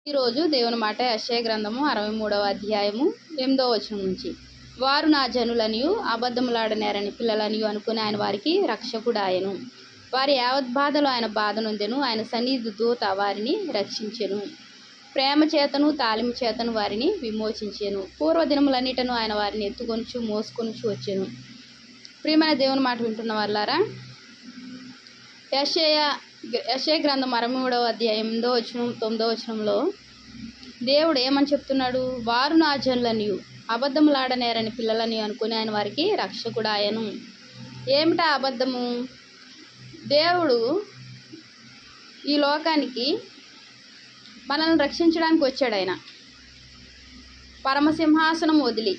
ఈరోజు దేవుని మాట యెషయా గ్రంథము 63వ అధ్యాయము 8వ వచనం నుంచి, వారు నా జనులనియు అబద్ధములాడనేరని పిల్లలనియు అనుకుని ఆయన వారికి రక్షకుడాయను. వారి యావత్ బాధలో ఆయన బాధ నొందెను. ఆయన సన్నిధి దూత వారిని రక్షించెను. ప్రేమ చేతను తాలిమి చేతను వారిని విమోచించెను. పూర్వదినములన్నిటను ఆయన వారిని ఎత్తుకొనుచు మోసుకొనుచు వచ్చెను. ప్రియమైన దేవుని మాట వింటున్న వాళ్ళారా, యెషయా గ్రంథం 63వ అధ్యాయం 8వ వచనం 9వ వచనంలో దేవుడు ఏమని చెప్తున్నాడు? వారు నా జనులనియు అబద్ధములాడనేరని పిల్లలని అనుకుని ఆయన వారికి రక్షకుడాయను. ఏమిటా అబద్ధము? దేవుడు ఈ లోకానికి మనల్ని రక్షించడానికి వచ్చాడు. ఆయన పరమసింహాసనం వదిలి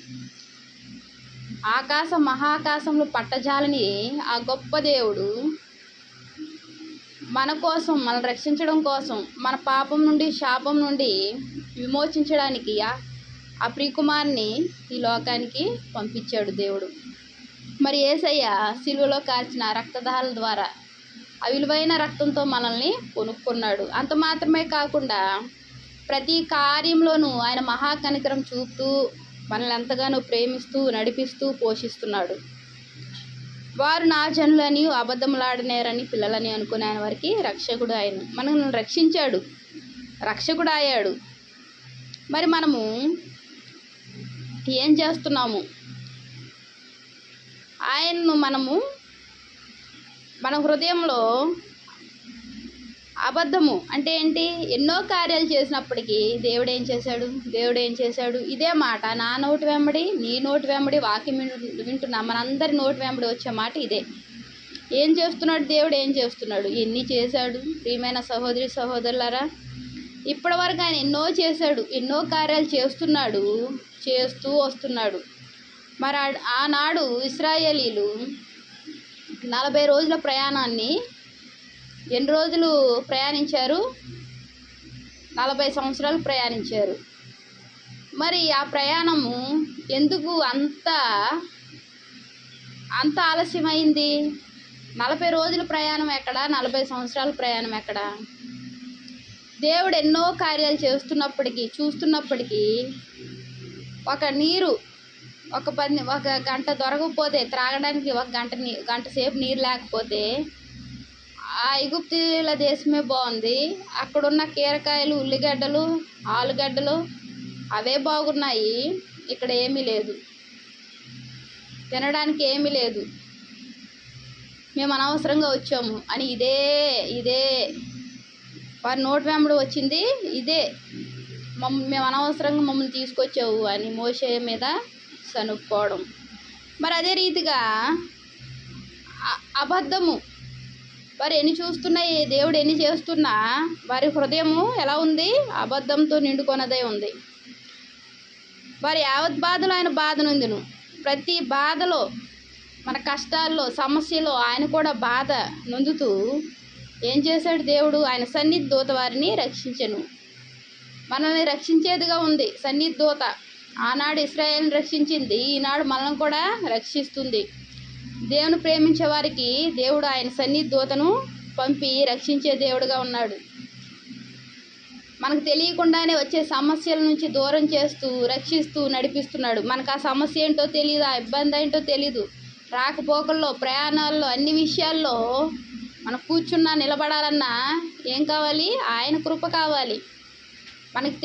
మహాకాశంలో పట్టజాలని ఆ గొప్ప దేవుడు మన కోసం, మనల్ని రక్షించడం కోసం, మన పాపం నుండి శాపం నుండి విమోచించడానికి ఆ ప్రియకుమారుని ఈ లోకానికి పంపించాడు దేవుడు. మరి యేసయ్య సిలువలో కార్చిన రక్తధారల ద్వారా ఆ విలువైన రక్తంతో మనల్ని కొనుక్కున్నాడు. అంత మాత్రమే కాకుండా ప్రతి కార్యంలోనూ ఆయన మహాకనికరం చూపుతూ మనల్ని ఎంతగానో ప్రేమిస్తూ నడిపిస్తూ పోషిస్తున్నాడు. వారు నా జనులని అబద్ధములాడనేరని పిల్లలని అనుకుని ఆయన వారికి రక్షకుడు ఆయన మనల్ని రక్షించాడు, రక్షకుడు అయ్యాడు. మరి మనము ఏం చేస్తున్నాము? ఆయన్ను మన హృదయంలో అబద్ధము అంటే ఏంటి? ఎన్నో కార్యాలు చేసినప్పటికీ దేవుడు ఏం చేశాడు? ఇదే మాట నా నోటి వెంబడి, నీ నోటి వెంబడి వాక్యం వింటున్నా మనందరి నోటి వెంబడి వచ్చే మాట ఇదే. ఏం చేస్తున్నాడు దేవుడు? ఏం చేస్తున్నాడు? ఎన్ని చేశాడు? ప్రియమైన సహోదరి సహోదరులారా, ఇప్పటి వరకు ఆయన ఎన్నో చేశాడు, ఎన్నో కార్యాలు చేస్తూ వస్తున్నాడు. మరి ఆనాడు ఇశ్రాయేలీలు 40 రోజుల ప్రయాణాన్ని ఎన్ని రోజులు ప్రయాణించారు? 40 సంవత్సరాలు ప్రయాణించారు. మరి ఆ ప్రయాణము ఎందుకు అంత ఆలస్యమైంది? 40 రోజుల ప్రయాణం ఎక్కడ? 40 సంవత్సరాల ప్రయాణం ఎక్కడ? దేవుడు ఎన్నో కార్యాలు చూస్తున్నప్పటికీ ఒక నీరు ఒక గంట దొరకకపోతే, త్రాగడానికి ఒక గంట సేపు నీరు లేకపోతే ఆ ఐగుప్తీయుల దేశమే బాగుంది. అక్కడున్న కీరకాయలు, ఉల్లిగడ్డలు, ఆలుగడ్డలు అవే బాగున్నాయి. ఇక్కడ ఏమీ లేదు, తినడానికి ఏమీ లేదు. మేము అనవసరంగా వచ్చాము అని ఇదే వారి నోటి వెంబడి వచ్చింది. ఇదే మేము అనవసరంగా మమ్మల్ని తీసుకొచ్చావు అని మోషే మీద సనుక్కోవడం. మరి అదే రీతిగా అబద్ధము వారు ఎన్ని చూస్తున్నాయి, దేవుడు ఎన్ని చేస్తున్నా వారి హృదయము ఎలా ఉంది? అబద్ధంతో నిండుకొనదై ఉంది. వారి యావత్ బాధలో ఆయన బాధ నొందెను. ప్రతి బాధలో, మన కష్టాల్లో, సమస్యలో ఆయన కూడా బాధ నొందుతూ ఏం చేశాడు దేవుడు? ఆయన సన్నిధి దూత వారిని రక్షించెను. మనల్ని రక్షించేదిగా ఉంది సన్నిధి దూత. ఆనాడు ఇశ్రాయేలుని రక్షించింది, ఈనాడు మనల్ని కూడా రక్షిస్తుంది. దేవుని ప్రేమించే వారికి దేవుడు ఆయన సన్నిధి దూతను పంపి రక్షించే దేవుడుగా ఉన్నాడు. మనకు తెలియకుండానే వచ్చే సమస్యల నుంచి దూరం చేస్తూ రక్షిస్తూ నడిపిస్తున్నాడు. మనకు ఆ సమస్య ఏంటో తెలియదు, ఆ ఇబ్బంది ఏంటో తెలీదు. రాకపోకల్లో, ప్రయాణాల్లో, అన్ని విషయాల్లో మనం కూర్చున్నా నిలబడాలన్నా ఏం కావాలి? ఆయన కృప కావాలి. మనకు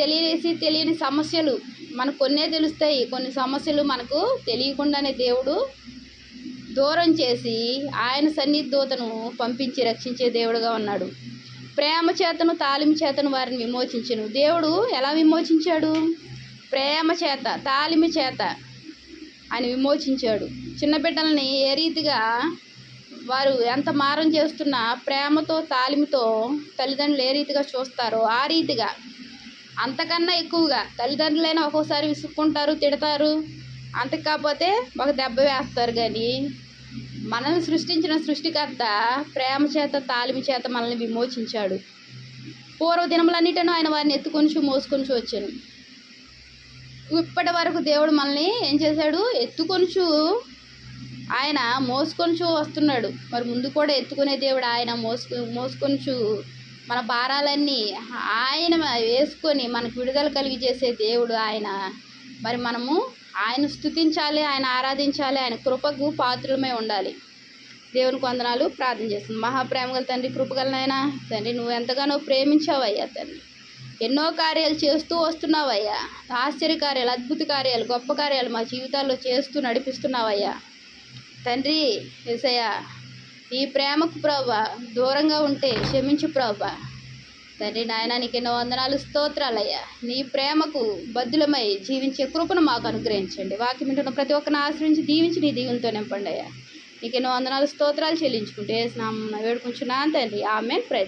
తెలియని సమస్యలు మనకు కొన్నే తెలుస్తాయి. కొన్ని సమస్యలు మనకు తెలియకుండానే దేవుడు దూరం చేసి ఆయన సన్నిధి దూతను పంపించి రక్షించే దేవుడుగా ఉన్నాడు. ప్రేమ చేతను తాలిమి చేతను వారిని విమోచించెను. దేవుడు ఎలా విమోచించాడు? ప్రేమ చేత, తాలిమి చేత ఆయన విమోచించాడు. చిన్న బిడ్డల్ని ఏ రీతిగా వారు ఎంత మారం చేస్తున్నా ప్రేమతో తాలిమితో తల్లిదండ్రులు ఏ రీతిగా చూస్తారో ఆ రీతిగా, అంతకన్నా ఎక్కువగా తల్లిదండ్రులైనా ఒక్కోసారి విసుక్కుంటారు, తిడతారు. అంతకు కాకపోతే ఒక దెబ్బ వేస్తారు. కానీ మనల్ని సృష్టించిన సృష్టికర్త ప్రేమ చేత తాలిమి చేత మనల్ని విమోచించాడు. పూర్వదినములన్నిటను ఆయన వారిని ఎత్తుకొనిచు మోసుకొనిచు వచ్చాను. ఇప్పటి వరకు దేవుడు మనల్ని ఏం చేశాడు? ఎత్తుకొనిచు ఆయన మోసుకొనిచు వస్తున్నాడు. మరి ముందు కూడా ఎత్తుకునే దేవుడు ఆయన మోసుకొనిచు మన భారాలన్నీ ఆయన వేసుకొని మనకు విడుదల కలిగి చేసే దేవుడు ఆయన. మరి మనము ఆయన స్తుతించాలి, ఆయన ఆరాధించాలి, ఆయన కృపకు పాత్రలమై ఉండాలి. దేవునికి వందనాలు. ప్రార్థన చేస్తుంది. మహాప్రేమగల తండ్రి, కృపగలనైనా తండ్రి, నువ్వు ఎంతగానో ప్రేమించావయ్యా తండ్రి. ఎన్నో కార్యాలు చేస్తూ వస్తున్నావయ్యా. ఆశ్చర్యకార్యాలు, అద్భుత కార్యాలు, గొప్ప కార్యాలు మా జీవితాల్లో చేస్తూ నడిపిస్తున్నావయ్యా తండ్రి. యేసయ్యా, ఈ ప్రేమకు ప్రభువా దూరంగా ఉంటే క్షమించు ప్రభువా తండ్రి. నాయన నీకు ఎన్నో వందనాలు, స్తోత్రాలయ్యా. నీ ప్రేమకు బద్దులమై జీవించే కృపను మాకు అనుగ్రహించండి. వాక్యం వింటున్న ప్రతి ఒక్కరిని ఆశ్రయించి దీవించి నీ దీవెనతో నింపండి అయ్యా. నీకు ఎన్నో వందనాలు, స్తోత్రాలు చెల్లించుకుంటే నామమున వేడుకుంటున్నాను తండ్రి. ఆమేన్. ప్రైజ్.